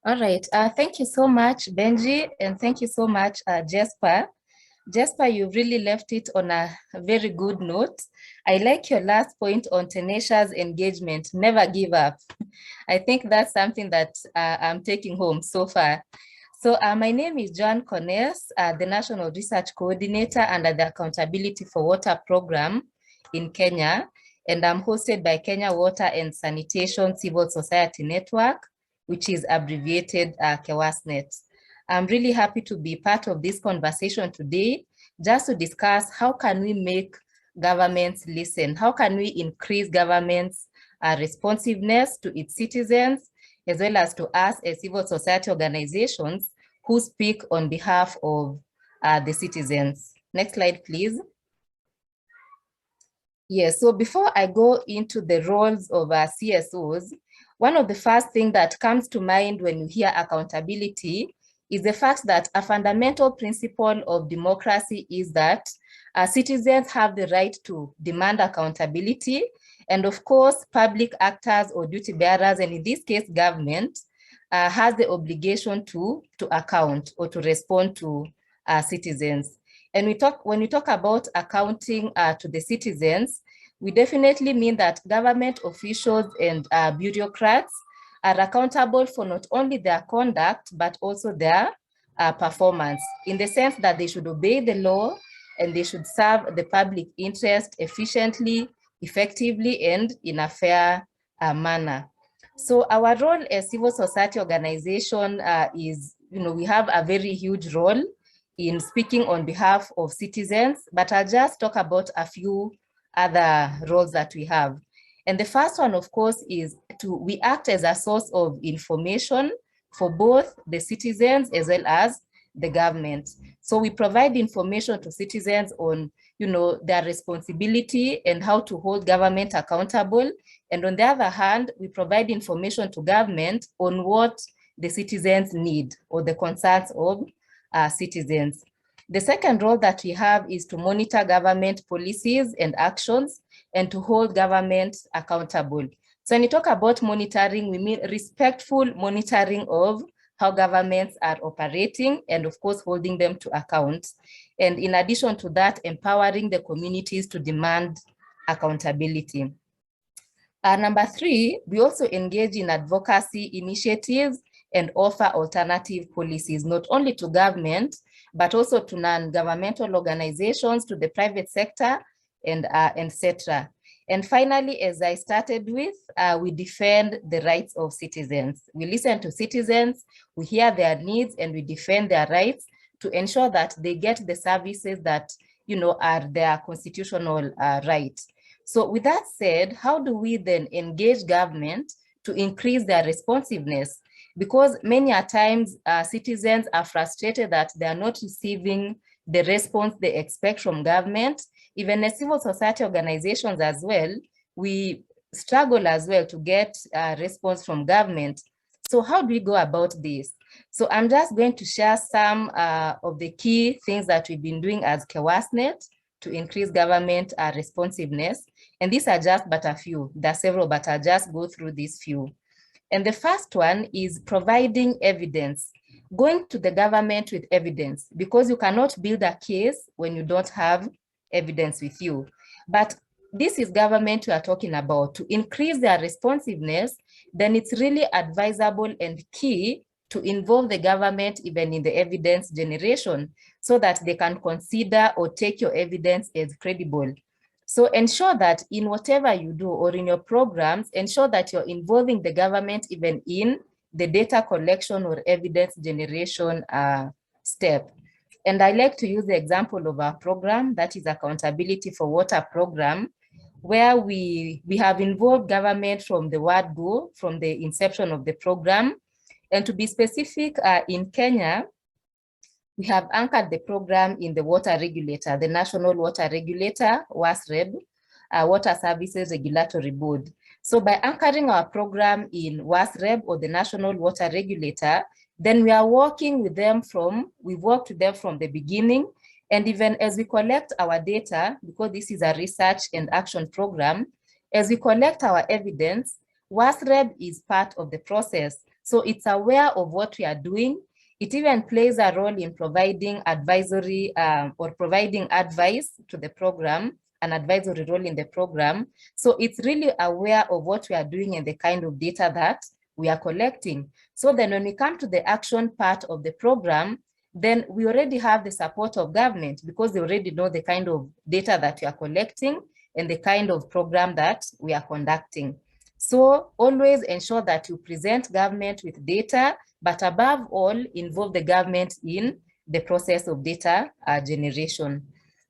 All right. Thank you so much, Benji, and thank you so much, Jasper. Jasper, you've really left it on a very good note. I like your last point on tenacious engagement, never give up. I think that's something that I'm taking home so far. So my name is Joan Kones, the National Research Coordinator under the Accountability for Water Program in Kenya, and I'm hosted by Kenya Water and Sanitation Civil Society Network, which is abbreviated KEWASNET. I'm really happy to be part of this conversation today, just to discuss how can we make governments listen? How can we increase government's responsiveness to its citizens, as well as to us as civil society organizations who speak on behalf of the citizens. Next slide, please. Yes, so before I go into the roles of CSOs, one of the first things that comes to mind when you hear accountability is the fact that a fundamental principle of democracy is that citizens have the right to demand accountability. And of course, public actors or duty bearers, and in this case, government, has the obligation to account or to respond to citizens. And when we talk about accounting to the citizens, we definitely mean that government officials and bureaucrats are accountable for not only their conduct, but also their performance, in the sense that they should obey the law and they should serve the public interest efficiently, effectively, and in a fair manner. So our role as civil society organization is, we have a very huge role in speaking on behalf of citizens, but I'll just talk about a few other roles that we have. And the first one, of course, is we act as a source of information for both the citizens as well as the government. So we provide information to citizens on, their responsibility and how to hold government accountable. And on the other hand, we provide information to government on what the citizens need or the concerns of citizens. The second role that we have is to monitor government policies and actions and to hold government accountable. So when you talk about monitoring, we mean respectful monitoring of how governments are operating and of course holding them to account. And in addition to that, empowering the communities to demand accountability. Number three, we also engage in advocacy initiatives and offer alternative policies, not only to government, but also to non-governmental organizations, to the private sector, and etc. And finally, as I started with, we defend the rights of citizens. We listen to citizens, we hear their needs, and we defend their rights to ensure that they get the services that, are their constitutional rights. So with that said, how do we then engage government to increase their responsiveness? Because many a times citizens are frustrated that they are not receiving the response they expect from government. Even as civil society organizations as well, we struggle as well to get a response from government. So how do we go about this? So I'm just going to share some of the key things that we've been doing as KEWASNET to increase government responsiveness. And these are just but a few. There are several, but I'll just go through these few. And the first one is providing evidence, going to the government with evidence, because you cannot build a case when you don't have evidence with you. But this is government we are talking about. To increase their responsiveness, then it's really advisable and key to involve the government even in the evidence generation so that they can consider or take your evidence as credible. So ensure that in whatever you do or in your programs, ensure that you're involving the government even in the data collection or evidence generation step. And I like to use the example of our program, that is Accountability for Water program, where we have involved government from the word go, from the inception of the program. And to be specific, in Kenya, we have anchored the program in the water regulator, the National Water Regulator, WASREB, Water Services Regulatory Board. So by anchoring our program in WASREB, or the National Water Regulator, then we are working with them we've worked with them from the beginning. And even as we collect our data, because this is a research and action program, as we collect our evidence, WASREB is part of the process. So it's aware of what we are doing. It even plays a role in providing advisory or providing advice to the program, an advisory role in the program. So it's really aware of what we are doing and the kind of data that we are collecting. So then when we come to the action part of the program, then we already have the support of government because they already know the kind of data that we are collecting and the kind of program that we are conducting. So always ensure that you present government with data, but above all, involve the government in the process of data generation.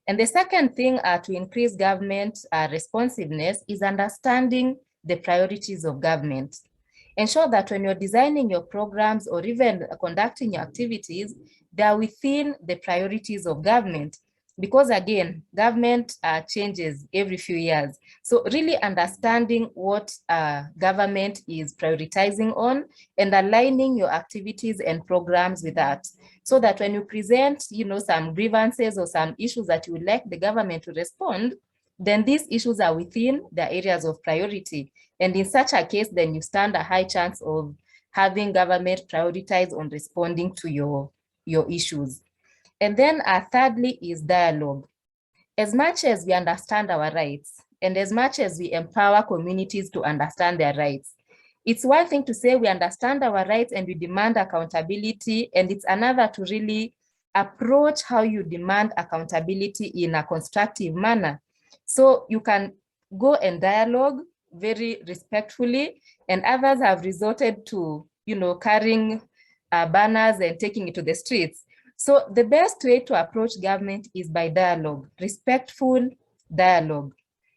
And the second thing to increase government responsiveness is understanding the priorities of government. Ensure that when you're designing your programs or even conducting your activities, they are within the priorities of government. Because again, government changes every few years. So really understanding what government is prioritizing on and aligning your activities and programs with that. So that when you present, some grievances or some issues that you would like the government to respond, then these issues are within the areas of priority. And in such a case, then you stand a high chance of having government prioritize on responding to your issues. And then thirdly is dialogue. As much as we understand our rights and as much as we empower communities to understand their rights, it's one thing to say we understand our rights and we demand accountability, and it's another to really approach how you demand accountability in a constructive manner. So you can go and dialogue very respectfully, and others have resorted to, carrying banners and taking it to the streets. So the best way to approach government is by dialogue, respectful dialogue.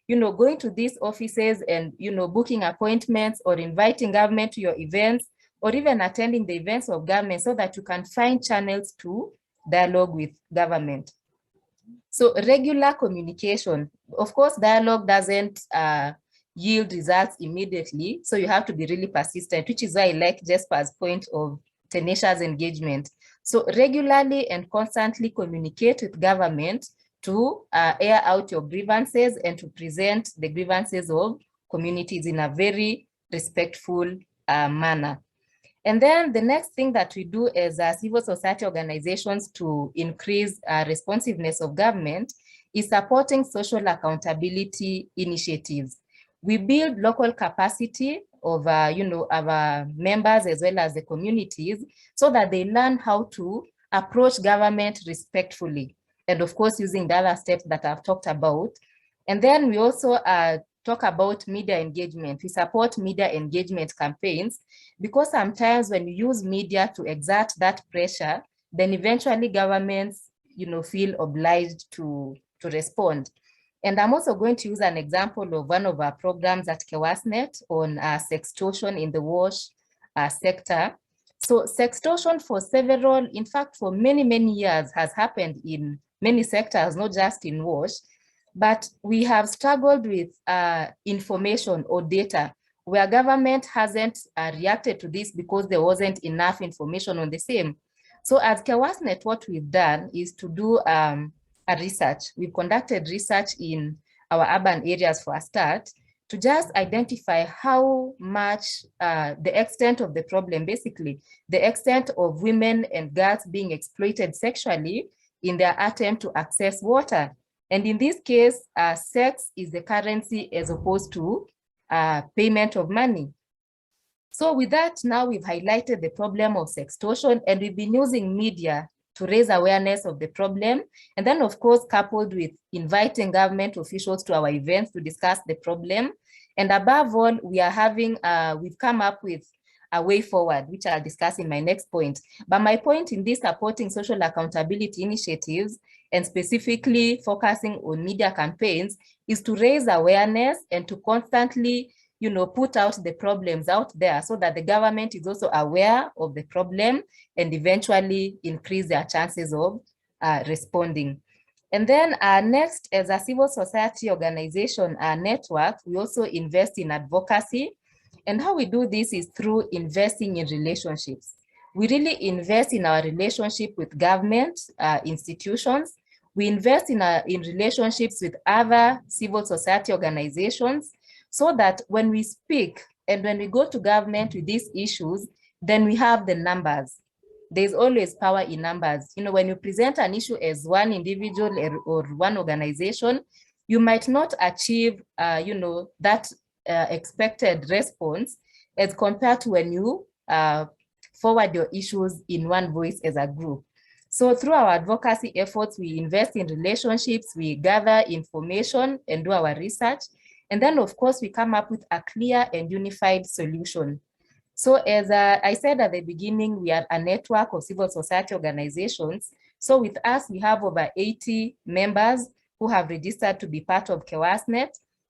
Going to these offices and, booking appointments or inviting government to your events or even attending the events of government so that you can find channels to dialogue with government. So regular communication, of course, dialogue doesn't yield results immediately. So you have to be really persistent, which is why I like Jesper's point of tenacious engagement. So regularly and constantly communicate with government to air out your grievances and to present the grievances of communities in a very respectful manner. And then the next thing that we do as civil society organizations to increase responsiveness of government is supporting social accountability initiatives. We build local capacity of our members as well as the communities so that they learn how to approach government respectfully. And of course, using the other steps that I've talked about. And then we also talk about media engagement. We support media engagement campaigns because sometimes when you use media to exert that pressure, then eventually governments, feel obliged to respond. And I'm also going to use an example of one of our programs at KEWASNET on sextortion in the WASH sector. So sextortion for several, in fact, for many, many years has happened in many sectors, not just in WASH, but we have struggled with information or data where government hasn't reacted to this because there wasn't enough information on the same. So as KEWASNET, what we've done is to do a research. We've conducted research in our urban areas for a start to just identify how much the extent of the problem, basically the extent of women and girls being exploited sexually in their attempt to access water. And in this case, sex is the currency as opposed to payment of money. So with that, now we've highlighted the problem of sextortion and we've been using media to raise awareness of the problem. And then of course, coupled with inviting government officials to our events to discuss the problem. And above all, we've come up with a way forward, which I'll discuss in my next point. But my point in this supporting social accountability initiatives and specifically focusing on media campaigns is to raise awareness and to constantly, put out the problems out there so that the government is also aware of the problem and eventually increase their chances of responding. And then next, as a civil society organization network, we also invest in advocacy. And how we do this is through investing in relationships. We really invest in our relationship with government institutions. We invest in relationships with other civil society organizations so that when we speak and when we go to government with these issues, then we have the numbers. There's always power in numbers. You know, when you present an issue as one individual or one organization, you might not achieve, you know, that expected response as compared to when you forward your issues in one voice as a group. So through our advocacy efforts, we invest in relationships, we gather information and do our research. And then, of course, we come up with a clear and unified solution. So as I said at the beginning, we are a network of civil society organizations. So with us, we have over 80 members who have registered to be part of KEWASNET,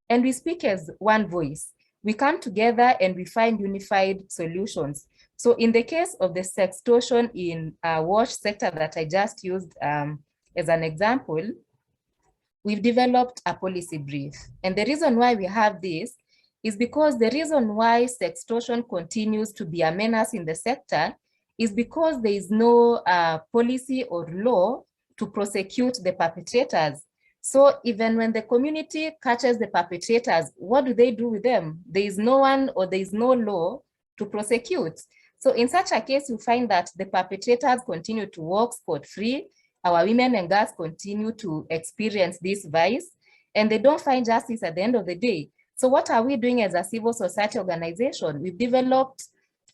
and we speak as one voice. We come together and we find unified solutions. So in the case of the sextortion in wash sector that I just used as an example, we've developed a policy brief. And the reason why we have this is because the reason why sextortion continues to be a menace in the sector is because there is no policy or law to prosecute the perpetrators. So even when the community catches the perpetrators, what do they do with them? There is no one or there is no law to prosecute. So in such a case, you find that the perpetrators continue to walk scot-free. Our women and girls continue to experience this vice, and they don't find justice at the end of the day. So what are we doing as a civil society organization? We've developed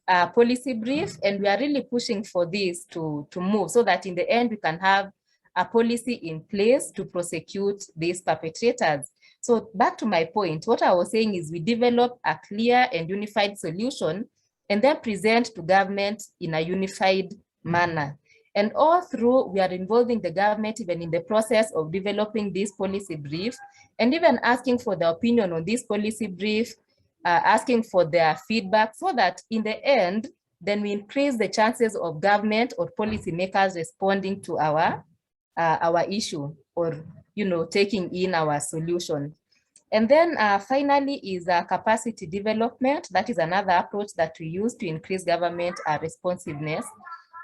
a policy brief, and we are really pushing for this to move so that in the end we can have a policy in place to prosecute these perpetrators. So back to my point, what I was saying is we develop a clear and unified solution and then present to government in a unified manner. And all through, we are involving the government even in the process of developing this policy brief and even asking for the opinion on this policy brief, asking for their feedback so that in the end, then we increase the chances of government or policymakers responding to our issue or, you know, taking in our solution. And then finally is capacity development. That is another approach that we use to increase government responsiveness.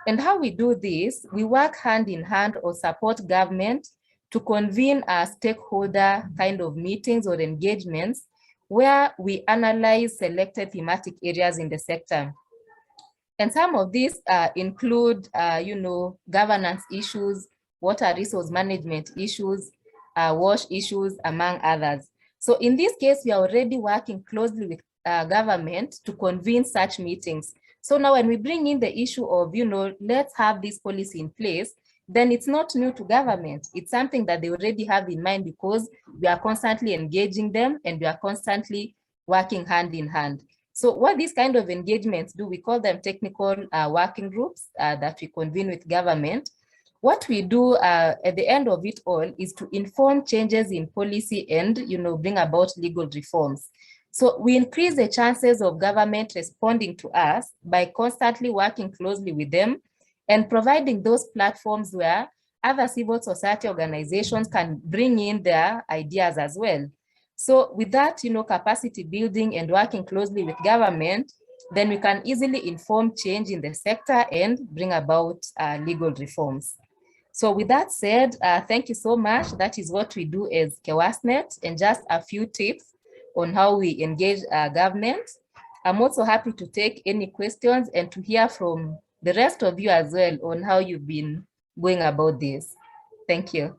And how we do this, we work hand in hand or support government to convene stakeholder kind of meetings or engagements where we analyze selected thematic areas in the sector. And some of these include, you know, governance issues, water resource management issues, wash issues, among others. So in this case, we are already working closely with government to convene such meetings. So now when we bring in the issue of, you know, let's have this policy in place, then it's not new to government. It's something that they already have in mind because we are constantly engaging them and we are constantly working hand in hand. So what these kind of engagements do, we call them technical working groups that we convene with government. What we do at the end of it all is to inform changes in policy and, you know, bring about legal reforms. So we increase the chances of government responding to us by constantly working closely with them and providing those platforms where other civil society organizations can bring in their ideas as well. So with that, you know, capacity building and working closely with government, then we can easily inform change in the sector and bring about legal reforms. So with that said, thank you so much. That is what we do as KEWASNET, and just a few tips on how we engage government. I'm also happy to take any questions and to hear from the rest of you as well on how you've been going about this. Thank you.